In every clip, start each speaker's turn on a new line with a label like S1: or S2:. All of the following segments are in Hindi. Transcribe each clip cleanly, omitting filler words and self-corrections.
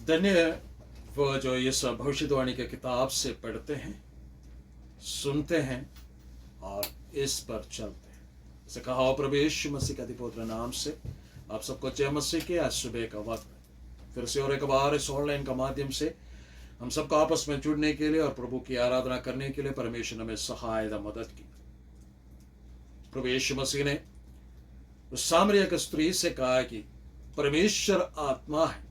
S1: धन्य वो जो इस भविष्यवाणी के किताब से पढ़ते हैं, सुनते हैं और इस पर चलते हैं। जैसे कहा हो प्रभु यीशु मसीह के अधिपवित्र नाम से आप सबको जय मसीह के। आज सुबह का वक्त फिर से और एक बार इस ऑनलाइन का माध्यम से हम सबको आपस में जुड़ने के लिए और प्रभु की आराधना करने के लिए परमेश्वर ने हमें सहायता मदद की। प्रभु यीशु मसीह ने उस सामरिया की स्त्री से कहा कि परमेश्वर आत्मा है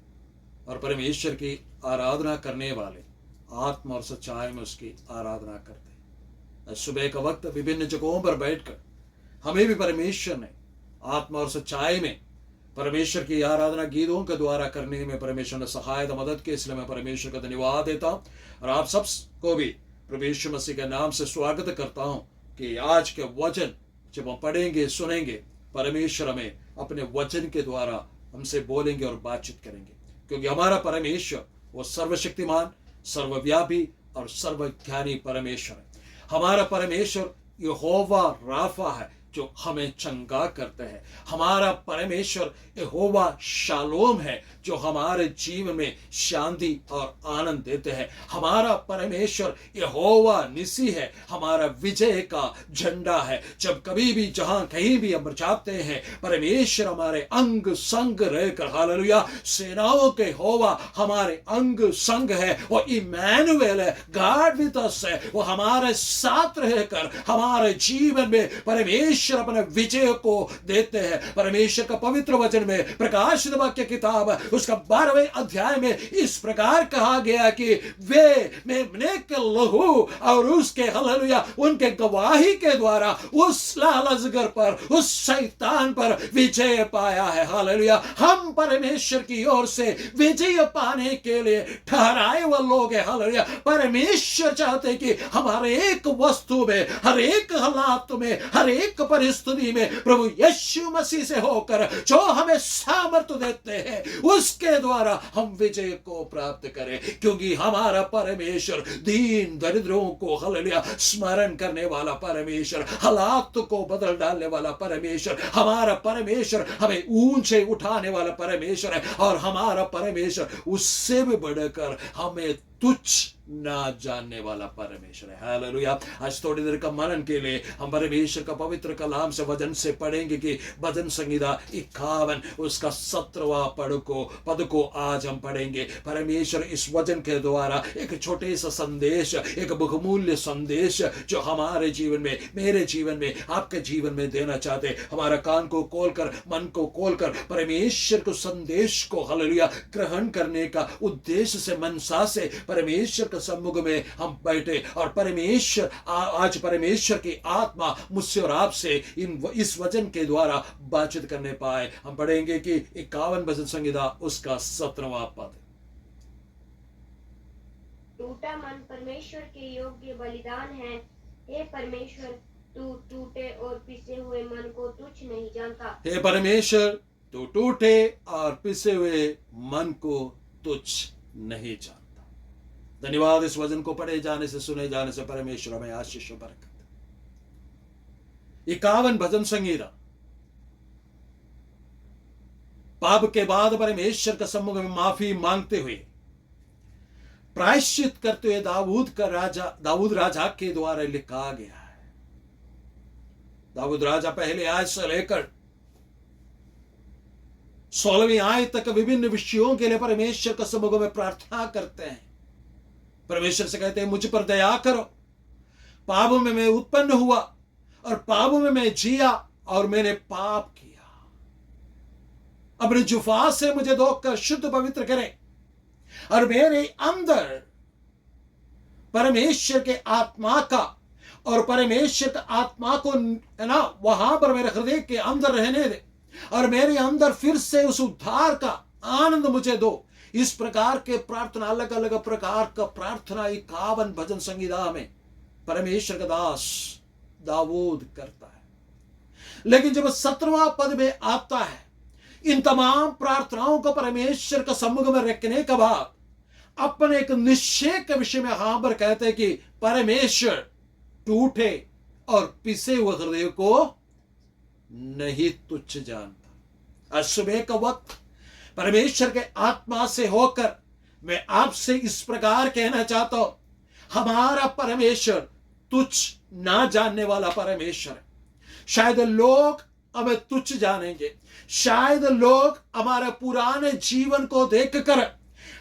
S1: और परमेश्वर की आराधना करने वाले आत्मा और सच्चाई में उसकी आराधना करते हैं। सुबह का वक्त विभिन्न जगहों पर बैठकर हमें भी परमेश्वर ने आत्मा और सच्चाई में परमेश्वर की आराधना गीतों के द्वारा करने में परमेश्वर ने सहायता मदद की, इसलिए मैं परमेश्वर का धन्यवाद देता हूं और आप सबको भी प्रभु यीशु मसीह के नाम से स्वागत करता हूं कि आज के वचन जब हम पढ़ेंगे सुनेंगे, परमेश्वर हमें अपने वचन के द्वारा हमसे बोलेंगे और बातचीत करेंगे, क्योंकि हमारा परमेश्वर वो सर्वशक्तिमान, सर्वव्यापी और सर्वज्ञानी परमेश्वर है। हमारा परमेश्वर यहोवा राफा है जो हमें चंगा करते हैं। हमारा परमेश्वर यहोवा शालोम है जो हमारे जीवन में शांति और आनंद देते हैं। हमारा परमेश्वर यहोवा निसी है, हमारा विजय का झंडा है। जब कभी भी जहां कहीं भी हम जाते हैं, परमेश्वर हमारे अंग संग रहकर, हालेलुया, सेनाओं के यहोवा हमारे अंग संग है। वो इमैनुएल है, गॉड विद अस है। वो हमारे साथ रहकर हमारे जीवन में परमेश्वर अपने विजय को देते हैं। परमेश्वर का पवित्र वचन में प्रकाशित वाक्य किताब उसका 12वें अध्याय में इस प्रकार कहा गया कि वे मेमने के लहू और उसके, हालेलुया, उनके गवाही के द्वारा उस लाल अजगर पर, उस शैतान पर विजय पाया है। हालेलुया, हम परमेश्वर की ओर से विजय पाने के लिए ठहराए हुए लोग हैं। हालेलुया, परमेश्वर चाहते कि हमारे एक वस्तु में, हर एक हालात में, हर एक परिस्थिति में प्रभु यीशु मसीह से होकर जो हमें सामर्थ्य देते हैं, उसके द्वारा हम विजय को प्राप्त करें, क्योंकि हमारा परमेश्वर दीन दरिद्रों को, हालेलुया, स्मरण करने वाला परमेश्वर, हालात को बदल डालने वाला परमेश्वर, हमारा परमेश्वर हमें ऊंचे उठाने वाला परमेश्वर है। और हमारा परमेश्वर उससे भी बढ़कर हमें तुच्छ ना जानने वाला परमेश्वर है। हालेलुया। आज थोड़ी देर का मनन के लिए हम परमेश्वर का पवित्र कलाम से वचन से पढ़ेंगे कि भजन संहिता 51 उसका 17वां पद को आज हम पढ़ेंगे। परमेश्वर इस वचन के द्वारा एक छोटे सा संदेश, एक बहुमूल्य संदेश जो हमारे जीवन में, मेरे जीवन में, आपके जीवन में देना चाहते। हमारा कान को खोलकर, मन को खोलकर परमेश्वर को संदेश को, हालेलुया, ग्रहण करने का उद्देश्य से, मनसा से परमेश्वर के सम्मुख में हम बैठे और परमेश्वर आज परमेश्वर की आत्मा मुझसे और आपसे इस वचन के द्वारा बातचीत करने पाए। हम पढ़ेंगे कि 51 भजन संहिता उसका 17वां पद।
S2: टूटा मन परमेश्वर के योग्य बलिदान है। हे परमेश्वर, तू टूटे और पिसे हुए मन को तुच्छ नहीं जानता।
S1: हे परमेश्वर, तू टूटे और पिसे हुए मन को तुच्छ नहीं जानता। धन्यवाद। इस वचन को पढ़े जाने से, सुने जाने से परमेश्वर हमें आशीष और बरकत। 51 भजन संहिता पाप के बाद परमेश्वर के सम्मुख में माफी मांगते हुए, प्रायश्चित करते हुए दाऊद राजा के द्वारा लिखा गया है। दाऊद राजा पहले आयत से लेकर 16वीं आयत तक विभिन्न विषयों के लिए परमेश्वर के सम्मुख में प्रार्थना करते हैं। परमेश्वर से कहते हैं, मुझ पर दया करो, पापों में मैं उत्पन्न हुआ और पापों में मैं जिया और मैंने पाप किया। अपने जुफा से मुझे धोकर शुद्ध पवित्र करे और मेरे अंदर परमेश्वर के आत्मा का, और परमेश्वर के आत्मा को ना वहां पर मेरे हृदय के अंदर रहने दे और मेरे अंदर फिर से उस उद्धार का आनंद मुझे दो। इस प्रकार के प्रार्थना, अलग अलग प्रकार का प्रार्थना 51 भजन संहिता में परमेश्वर का दास दाऊद करता है। लेकिन जब 17वां पद में आता है, इन तमाम प्रार्थनाओं को परमेश्वर का सम्मुख में रखने के बाद अपने एक निश्चय के विषय में यहां पर कहते हैं कि परमेश्वर टूटे और पिसे हुए हृदय को नहीं तुच्छ जानता। आज सुबह का वक्त परमेश्वर के आत्मा से होकर मैं आपसे इस प्रकार कहना चाहता हूं, हमारा परमेश्वर तुच्छ ना जानने वाला परमेश्वर है। शायद लोग हमें तुच्छ जानेंगे, शायद लोग हमारे पुराने जीवन को देखकर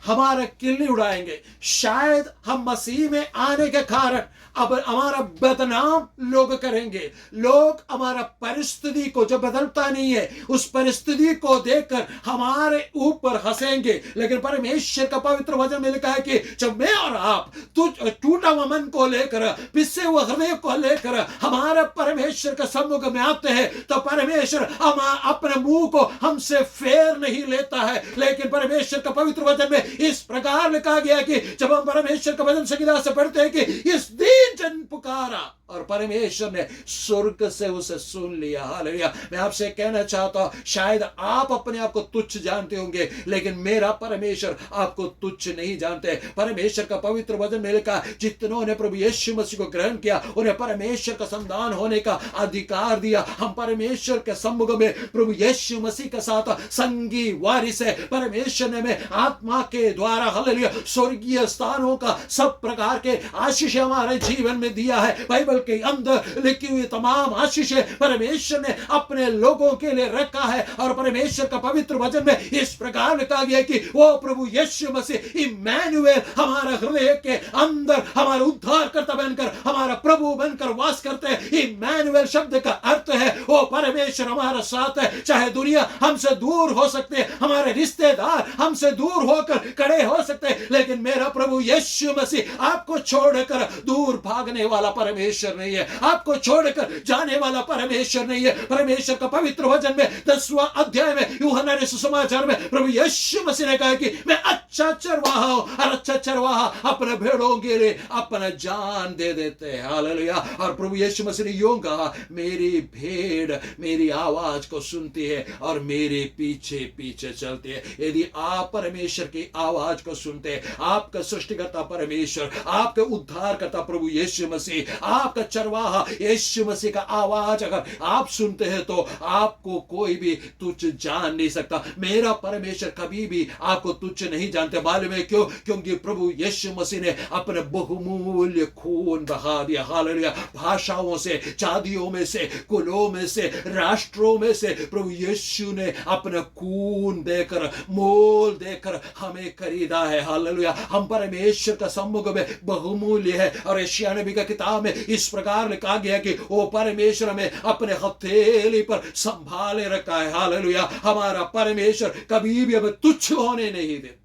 S1: हमारा किल्ली उड़ाएंगे, शायद हम मसीह में आने के कारण अब हमारा बदनाम लोग करेंगे। लोग हमारा परिस्थिति को जो बदलता नहीं है उस परिस्थिति को देखकर हमारे ऊपर हंसेंगे। लेकिन परमेश्वर का पवित्र वचन में लिखा है कि जब मैं और आप टूटा हुआ मन को लेकर, पिसे हुए हृदय को लेकर हमारे परमेश्वर के सम्मुख में आते हैं तो परमेश्वर हम अपने मुंह को हमसे फेर नहीं लेता है। लेकिन परमेश्वर का पवित्र वचन में इस प्रकार लिखा गया कि जब हम परमेश्वर का वचन संगीता से पढ़ते हैं कि इस दीन जन पुकारा और परमेश्वर ने स्वर्ग से उसे सुन लिया। हालेलुया। मैं आपसे कहना चाहता हूं, शायद आप अपने आप को तुच्छ जानते होंगे, लेकिन मेरा परमेश्वर आपको तुच्छ नहीं जानते। परमेश्वर का पवित्र वचन में लिखा, जितनों ने प्रभु यीशु मसीह को ग्रहण किया उन्हें परमेश्वर का संतान होने का अधिकार दिया। हम परमेश्वर के सम्मुख में प्रभु यीशु मसीह के साथ संगी वारिस है। परमेश्वर ने हमें आत्मा के द्वारा हालेलुया स्वर्गीय स्थानों का सब प्रकार के आशीष हमारे जीवन में दिया है। बाइबल के अंदर लिखी हुई तमाम आशीषें परमेश्वर ने अपने लोगों के लिए रखा है। और परमेश्वर का पवित्र वचन में इस प्रकार लिखा गया कि वो प्रभु यीशु मसीह इम्मानुएल हमारा हृदय के अंदर हमारा उद्धारकर्ता बनकर, हमारा प्रभु बनकर वास करते हैं। इम्मानुएल शब्द का अर्थ है वो परमेश्वर हमारा साथ है। चाहे दुनिया हमसे दूर हो सकते हैं, हमारे रिश्तेदार हमसे दूर होकर खड़े हो सकते हैं, लेकिन मेरा प्रभु यीशु मसीह आपको छोड़कर दूर भागने वाला परमेश्वर नहीं है, आपको छोड़कर जाने वाला परमेश्वर नहीं है। परमेश्वर का पवित्र वचन में 10वां अध्याय में यूहन्ना ने सुसमाचार में प्रभु यीशु मसीह ने कहा कि मैं अच्छा चरवाहा हूं और अच्छा चरवाहा अपने भेड़ों के लिए अपना जान दे देते हैं। हालेलुया। और प्रभु यीशु मसीह ने यूं कहा, मेरी भेड़ मेरी आवाज को सुनती है और मेरे पीछे पीछे चलती है। यदि आप परमेश्वर की आवाज को सुनते हैं, आपका सृष्टिकर्ता परमेश्वर, आपके उद्धारकर्ता प्रभु यीशु मसीह, आपका चरवाहा यीशु मसीह का आवाज अगर आप सुनते हैं तो आपको कोई भी तुच्छ जान नहीं सकता। मेरा परमेश्वर कभी भी आपको तुच्छ नहीं जानते। मालूम है क्यों? क्योंकि प्रभु यीशु मसीह ने अपने बहुमूल्य खून बहा दिया। हालेलुया। भाषाओं से, जातियों में से, कुलों में से, राष्ट्रों में से प्रभु यीशु ने अपना खून देकर, मोल देकर हमें खरीदा है। हालेलुया। हम परमेश्वर का सम्मुख में बहुमूल्य है। और यशायाह नबी का किताब में इस प्रकार लिखा गया कि वो परमेश्वर हमें अपने हथेली पर संभाले रखा है। हालेलुया। हमारा परमेश्वर कभी भी हमें तुच्छ होने नहीं देते।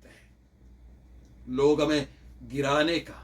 S1: लोग हमें गिराने का,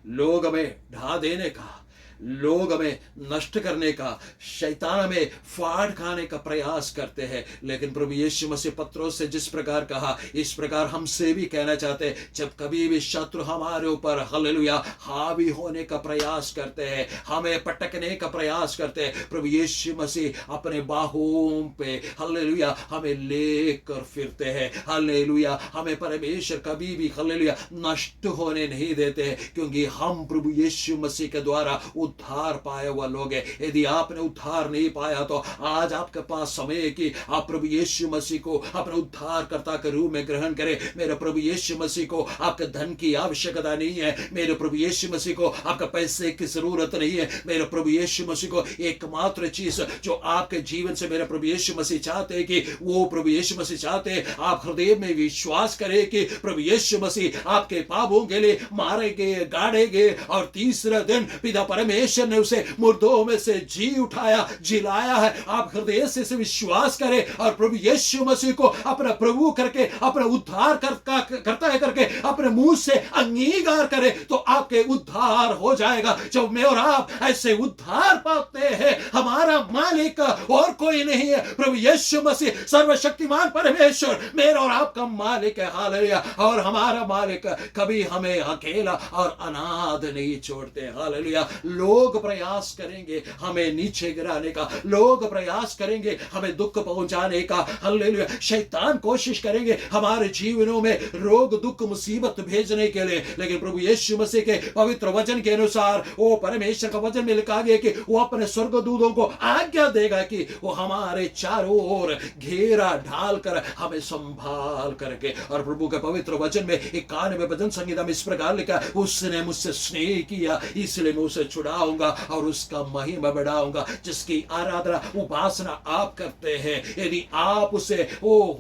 S1: लोग हमें ढा देने का, लोग हमें नष्ट करने का, शैतान हमें फाड़ खाने का प्रयास करते हैं, लेकिन प्रभु यीशु मसीह पत्रोस से जिस प्रकार कहा, इस प्रकार हमसे भी कहना चाहते हैं। जब कभी भी शत्रु हमारे ऊपर हालेलुया हावी होने का प्रयास करते हैं, हमें पटकने का प्रयास करते हैं, प्रभु यीशु मसीह अपने बाहों पे हालेलुया हमें लेकर फिरते हैं। हालेलुया। हमें परमेश्वर कभी भी हालेलुया नष्ट होने नहीं देते हैं, क्योंकि हम प्रभु यीशु मसीह के द्वारा उद्धार पाया हुआ लोग है। यदि आपने उद्धार नहीं पाया तो आज आपके पास समय है कि आप प्रभु यीशु मसीह को अपने उद्धारकर्ता के रूप में ग्रहण करें। मेरे प्रभु यीशु मसीह को आपके धन की आवश्यकता नहीं है, मेरे प्रभु यीशु मसीह को आपका पैसे की जरूरत नहीं है। मेरे प्रभु यीशु मसीह को एकमात्र चीज जो आपके जीवन से मेरे प्रभु यीशु मसीह चाहते हैं कि वो प्रभु यीशु मसीह चाहते हैं आप हृदय में विश्वास करें कि प्रभु यीशु मसीह आपके पापों के लिए मारे गए, गाड़े गए और तीसरा दिन पिता परमेश्वर ने उसे मुर्दों में से जी उठाया, जिलाया है। आप हृदय से विश्वास करें और प्रभु यीशु मसीह को अपना प्रभु करके, अपना उद्धार करता है करके अपने मुंह से अंगीकार करें तो आपके उद्धार हो जाएगा। जब मैं और आप ऐसे उद्धार पाते हैं, हमारा मालिक और कोई नहीं है, प्रभु यीशु मसीह सर्वशक्तिमान परमेश्वर मेरा और आपका मालिक है। हालेलुया। और हमारा मालिक कभी हमें अकेला और अनाथ नहीं छोड़ते। हालेलुया। लोग प्रयास करेंगे हमें नीचे गिराने का, लोग प्रयास करेंगे हमें दुख पहुंचाने का, हालेलुया, शैतान कोशिश करेंगे हमारे जीवनों में रोग दुख मुसीबत भेजने के लिए, लेकिन प्रभु यीशु मसीह के पवित्र वचन के अनुसार वो परमेश्वर का वचन में लिखा गया कि वो अपने स्वर्गदूतों को आज्ञा देगा कि वो हमारे चारों ओर घेरा ढालकर हमें संभाल करके। और प्रभु के पवित्र वचन में 91 भजन संहिता में इस प्रकार लिखा, उसने मुझसे स्नेह किया इसलिए मैं उसे छुड़ाऊंगा और उसका महिमा बढ़ाऊंगा। जिसकी आराधना उपासना आप करते हैं, यदि आप उसे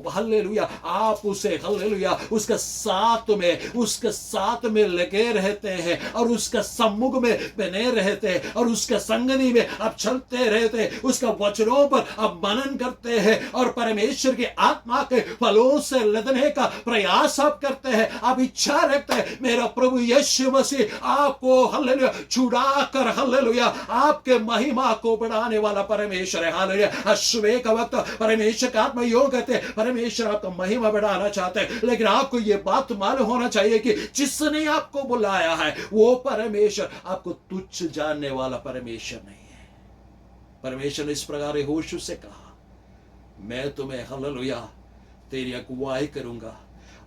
S1: हालेलुया, आप उसे हालेलुया उसके साथ में लगे रहते हैं और उसके सम्मुख में बने रहते हैं और उसके संगति में आप चलते रहते हैं, उसका वचनों पर आप मनन करते हैं और परमेश्वर के आत्मा के फलों से लदने का प्रयास आप करते हैं, आप इच्छा रखते हैं मेरा प्रभु यीशु मसीह आपको हालेलुया छुड़ाकर हालेलुया आपके महिमा को बढ़ाने वाला परमेश्वर है। हालेलुया, सुबह का वक्त परमेश्वर का आत्मा योग कहते हैं परमेश्वर आपका महिमा बढ़ाना चाहते हैं, लेकिन आपको यह बात मालूम होना चाहिए कि जिसने आपको बुलाया है वो परमेश्वर आपको तुच्छ जानने वाला परमेश्वर नहीं है। परमेश्वर ने इस प्रकार यहोशू से कहा, मैं तुम्हें हालेलुया तेरी अगुवाई करूंगा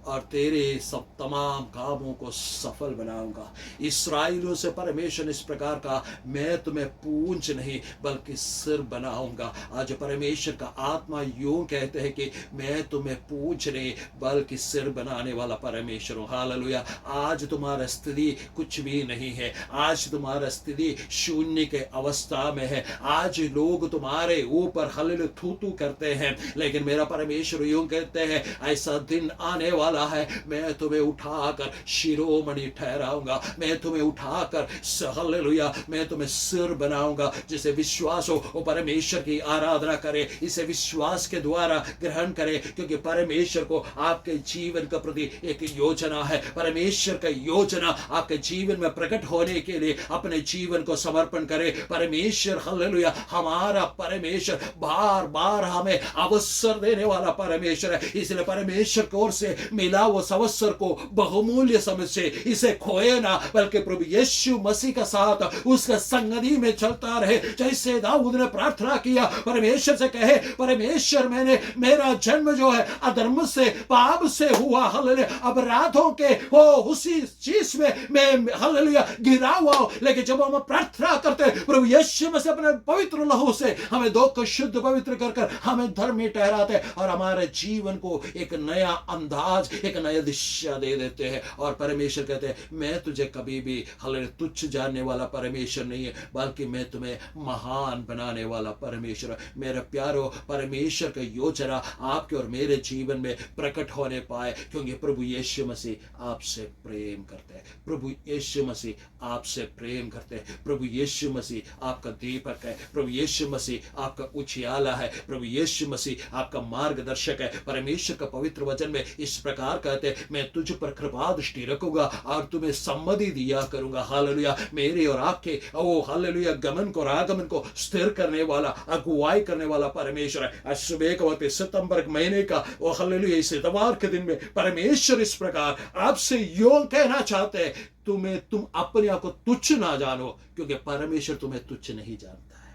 S1: और तेरे सब तमाम कामों को सफल बनाऊंगा। इस्राएलियों से परमेश्वर ने इस प्रकार का, मैं तुम्हें पूंछ नहीं बल्कि सिर बनाऊंगा। आज परमेश्वर का आत्मा यूं कहते हैं कि मैं तुम्हें पूंछ नहीं बल्कि सिर बनाने वाला परमेश्वर हूं। हालेलुया, आज तुम्हारा स्थिति कुछ भी नहीं है, आज तुम्हारा स्थिति शून्य के अवस्था में है, आज लोग तुम्हारे ऊपर हालेलुया थू करते हैं, लेकिन मेरा परमेश्वर यूं कहते हैं ऐसा दिन आने वाला है, मैं तुम्हें उठाकर शिरोमणि ठहराऊंगा, मैं तुम्हें उठाकर हालेलुया मैं तुम्हें सिर बनाऊंगा। जिसे विश्वास हो वो परमेश्वर की आराधना करे, इसे विश्वास के द्वारा ग्रहण करे, क्योंकि परमेश्वर को आपके जीवन के प्रति एक योजना है। परमेश्वर का योजना आपके जीवन में प्रकट होने के लिए अपने जीवन को समर्पण करे। परमेश्वर हालेलुया हमारा परमेश्वर बार बार हमें अवसर देने वाला परमेश्वर है, इसलिए परमेश्वर की ओर से मिला वो अवसर को बहुमूल्य समझ से इसे खोए ना, बल्कि प्रभु यीशु मसीह का साथ उसका संगति में चलता रहे। जैसे दाऊद ने प्रार्थना किया, परमेश्वर से कहे परमेश्वर मैंने मेरा जन्म जो है अधर्म से पाप से हुआ, हालेलुया अपराधों के वो उसी चीज में मैं हालेलुया गिरा हुआ हूं, लेकिन जब हम प्रार्थना करते प्रभु यीशु मसीह अपने पवित्र लहू से हमें धो कर शुद्ध पवित्र कर हमें धर्मी ठहराते और हमारे जीवन को एक नया अंदाज एक नया दिशा दे देते हैं। और परमेश्वर कहते हैं मैं तुझे कभी भी हालेलुया तुच्छ जानने वाला परमेश्वर नहीं है, बल्कि मैं तुम्हें महान बनाने वाला परमेश्वर। मेरे प्यारो, परमेश्वर का योजना आपके और मेरे जीवन में प्रकट होने पाए, क्योंकि प्रभु यीशु मसीह आपसे प्रेम करते हैं, प्रभु यीशु मसीह आपसे प्रेम करते हैं, प्रभु यीशु मसीह आपका दीपक है, प्रभु यीशु मसीह आपका उजियाला है, प्रभु यीशु मसीह आपका मार्गदर्शक है। परमेश्वर का पवित्र वचन में इस प्रकार कहते मैं तुझ पर कृपा दृष्टि रखूंगा और तुम्हें सम्मति दिया करूंगा। हालेलुया मेरे और आपके ओ हालेलुया गमन को आगमन को स्थिर करने वाला अगुवाई करने वाला परमेश्वर है। सुबह का वक्त सितंबर महीने का ओ हालेलुया इस इतवार के दिन में परमेश्वर इस प्रकार आपसे योग कहना चाहते हैं, तुम अपने आप को तुच्छ ना जानो, क्योंकि परमेश्वर तुम्हें तुच्छ नहीं जानता है।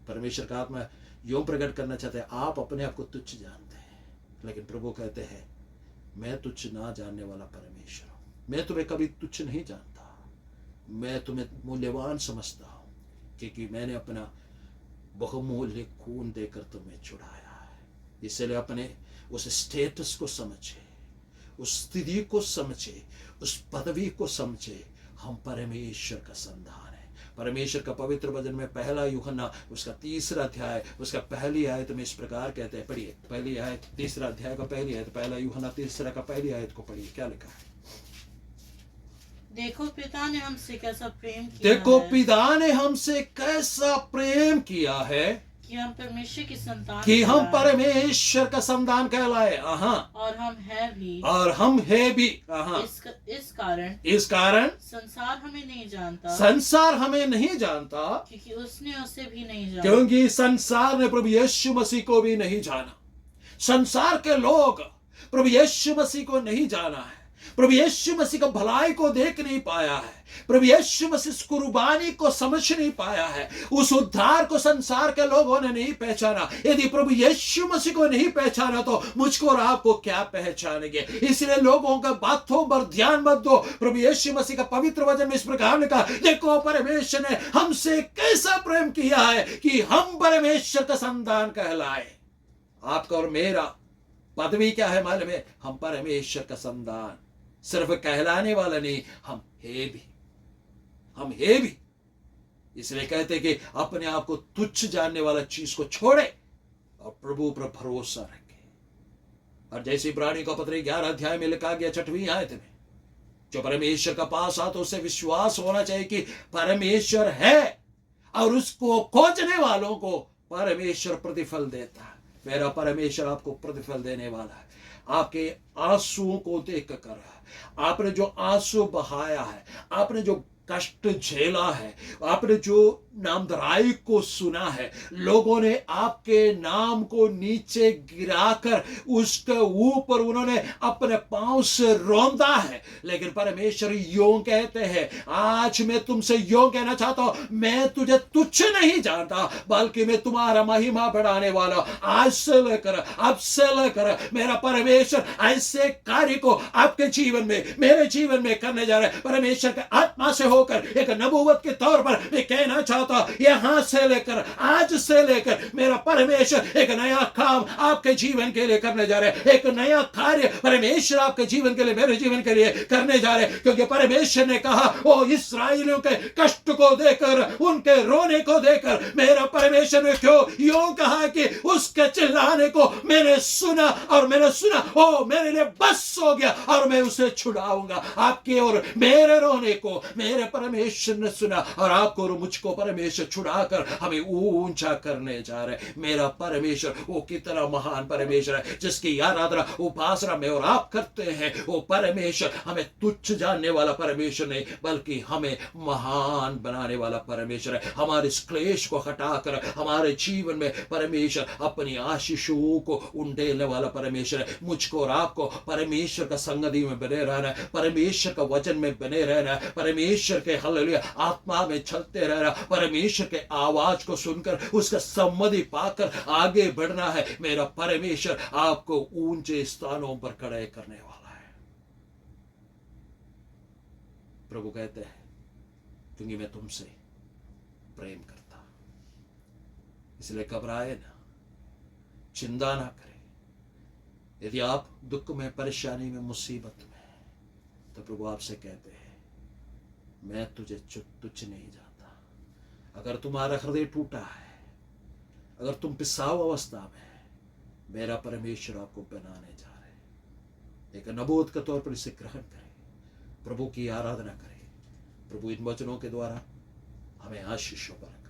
S1: परमेश्वर का आत्मा योग प्रकट करना चाहते हैं आप अपने आप को तुच्छ जानते हैं, लेकिन प्रभु कहते हैं मैं तुच्छ ना जानने वाला परमेश्वर हूं, मैं तुम्हें कभी तुच्छ नहीं जानता, मैं तुम्हें मूल्यवान समझता हूं, क्योंकि मैंने अपना बहुमूल्य खून देकर तुम्हें छुड़ाया है। इसलिए अपने उस स्टेटस को समझे, उस स्थिति को समझे, उस पदवी को समझे, हम परमेश्वर का संतान है। परमेश्वर का पवित्र वचन में पहला यूहन्ना उसका 3 अध्याय उसका पहली आयत में इस प्रकार कहते हैं, पढ़िए पहली आयत 3 अध्याय का पहली आयत, पहला यूहन्ना 3 का पहली आयत को पढ़िए, क्या लिखा है?
S3: देखो पिता ने हमसे कैसा प्रेम किया
S1: देखो
S3: है,
S1: पिता ने हमसे कैसा प्रेम किया है
S3: कि हम परमेश्वर की संतान
S1: कि हम
S3: कहलाए।
S1: परमेश्वर का संतान कहलाए।
S3: और हम है भी,
S1: और हम है भी।
S3: इस कारण
S1: संसार
S3: हमें नहीं जानता,
S1: संसार हमें नहीं जानता,
S3: क्योंकि उसने उसे भी नहीं जाना।
S1: क्योंकि संसार ने प्रभु यीशु मसीह को भी नहीं जाना। संसार के लोग प्रभु यीशु मसीह को नहीं जाना है, प्रभु यीशु मसीह का भलाई को देख नहीं पाया है, प्रभु यीशु मसीह इस कुर्बानी को समझ नहीं पाया है, उस उद्धार को संसार के लोगों ने नहीं पहचाना। यदि प्रभु यीशु मसीह को नहीं पहचाना तो मुझको और आपको क्या पहचानेंगे? इसलिए लोगों का बातों पर ध्यान मत दो। प्रभु यीशु मसीह का पवित्र वचन में इस प्रकार लिखा, देखो परमेश्वर ने हमसे कैसा प्रेम किया है कि हम परमेश्वर का संतान कहलाए। आपका और मेरा पदवी क्या है मालूम है? हम परमेश्वर का संतान, सिर्फ कहलाने वाला नहीं, हम है भी, हम है भी। इसलिए कहते कि अपने आप को तुच्छ जानने वाला चीज को छोड़े और प्रभु पर भरोसा रखे। और जैसे इब्रानियों का पत्र 11 अध्याय में लिखा गया 6वीं आयत में, जो परमेश्वर का पास आता उसे विश्वास होना चाहिए कि परमेश्वर है और उसको खोजने वालों को परमेश्वर प्रतिफल देता है। मेरा परमेश्वर आपको प्रतिफल देने वाला है। आपके आंसुओं को देख कर, आपने जो आंसू बहाया है, आपने जो कष्ट झेला है, आपने जो नामधराई को सुना है, लोगों ने आपके नाम को नीचे गिराकर उसके ऊपर उन्होंने अपने पांव से रौंदा है। लेकिन परमेश्वर यूं कहते हैं, आज मैं तुमसे यूं कहना चाहता हूं, मैं तुझे तुच्छ नहीं जानता, बल्कि मैं तुम्हारा महिमा बढ़ाने वाला। आज से लेकर, अब से लेकर मेरा परमेश्वर ऐसे कार्य को आपके जीवन में, मेरे जीवन में करने जा रहा है। परमेश्वर के आत्मा से होकर एक नबूवत के तौर पर मैं कहना चाहता, यहां से लेकर, आज से लेकर मेरा परमेश्वर एक नया काम आपके जीवन के लिए करने जा रहे हैं। एक नया कार्य परमेश्वर आपके जीवन के लिए, मेरे जीवन के लिए करने जा रहे हैं। क्योंकि परमेश्वर ने कहा, ओ इस्राएलियों के कष्ट को देकर, उनके रोने को देकर मेरा परमेश्वर ने क्यों यूं कहा कि उसके चिल्लाने को मैंने सुना, और मैंने सुना, ओ मेरे लिए बस हो गया और मैं उसे छुड़ाऊंगा। आपके और मेरे रोने को मेरे परमेश्वर ने सुना, और आपको और मुझको परमेश्वर छुड़ाकर हमें ऊंचा करने जा रहे। मेरा परमेश्वर वो कितना महान परमेश्वर है, जिसकी आराधना उपासना में और आप करते हैं। वो परमेश्वर हमें तुच्छ जानने वाला परमेश्वर नहीं, बल्कि हमें महान बनाने वाला परमेश्वर है। हमारे इस क्लेश को हटाकर हमारे जीवन में परमेश्वर अपनी आशीषों को उंडेलने वाला परमेश्वर है। मुझको और आपको परमेश्वर का संगति में बने रहना है, परमेश्वर का वचन में बने रहना है, परमेश्वर के हालेलुया आत्मा में चलते रहना, परमेश्वर के आवाज को सुनकर उसका सम्मति पाकर आगे बढ़ना है। मेरा परमेश्वर आपको ऊंचे स्थानों पर खड़े करने वाला है। प्रभु कहते हैं, क्योंकि मैं तुमसे प्रेम करता, इसलिए घबराए ना, चिंता ना करें। यदि आप दुख में, परेशानी में, मुसीबत में, तो प्रभु आपसे कहते हैं, मैं तुझे तुच्छ नहीं जानता। अगर तुम्हारा हृदय टूटा है, अगर तुम पिसाव अवस्था में है, मेरा परमेश्वर आपको बनाने जा रहे हैं। एक नबूवत के तौर पर इसे ग्रहण करें, प्रभु की आराधना करें। प्रभु इन वचनों के द्वारा हमें आशीषों पर